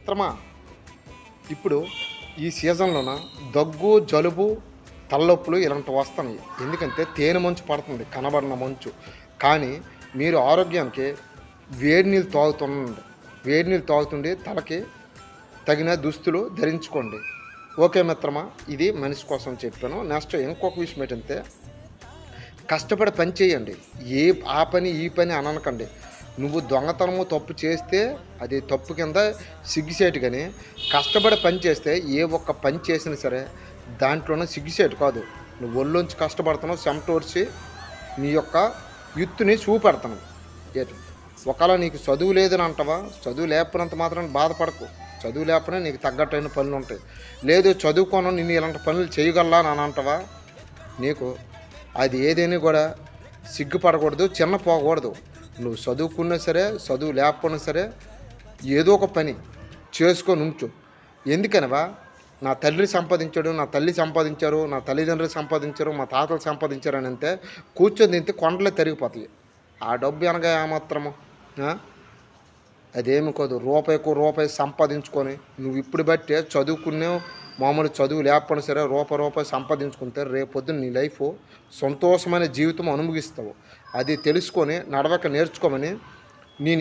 మిత్రమా, ఇప్పుడు ఈ సీజన్లోన దగ్గు, జలుబు, తలనొప్పులు ఇలాంటివి వస్తున్నాయి. ఎందుకంటే తేనె మంచు పడుతుంది, కనబడిన మంచు. కానీ మీరు ఆరోగ్యానికి వేడి నీళ్ళు తాగుతుండండి. వేడి నీళ్ళు తాగుతుండి తలకి తగిన దుస్తులు ధరించుకోండి. ఓకే మిత్రమా, ఇది మనిషి కోసం చెప్పాను. నెక్స్ట్ ఇంకొక విషయం ఏంటంటే, కష్టపడి పని చేయండి. ఆ పని ఈ పని అననకండి. నువ్వు దొంగతనము తప్పు చేస్తే అది తప్పు కింద సిగ్గుసేటు, కానీ కష్టపడి పని చేస్తే ఏ ఒక్క పని చేసినా సరే దాంట్లోనే సిగ్గుసేటు కాదు. నువ్వు ఒళ్ళొంచి కష్టపడుతున్నావు, చెమటోడ్చి నీ యొక్క యుత్తుని చూపెడుతున్నావు. ఒకవేళ నీకు చదువు లేదని అంటావా, చదువు లేకపోయినంత మాత్రం బాధపడకు. చదువు లేకపోయినా నీకు తగ్గట్టైన పనులు ఉంటాయి. లేదు చదువుకోను నిన్ను ఇలాంటి పనులు చేయగలరా అని అంటావా, నీకు అది ఏదైనా కూడా సిగ్గుపడకూడదు, చిన్న పోకూడదు. నువ్వు చదువుకున్నా సరే చదువు లేకపోయినా సరే ఏదో ఒక పని చేసుకొని ఉంచు. ఎందుకనవా, నా తండ్రి సంపాదించాడు, నా తల్లి సంపాదించారు, నా తల్లిదండ్రులు సంపాదించారు, మా తాతలు సంపాదించారు అని అంటే కూర్చొని తింటే కొండలే తరిగిపోతాయి. ఆ డబ్బు అనగా ఏమాత్రము అదేమి కాదు. రూపాయికు రూపాయి సంపాదించుకొని నువ్వు ఇప్పుడు బట్టే చదువుకునే మామూలు చదువు లేకపోయినా సరే రూపాయి సంపాదించుకుంటే రేపొద్దున నీ లైఫ్ సంతోషమైన జీవితం అనుభవిస్తావు. అది తెలుసుకొని నడవక నేర్చుకోమని నేను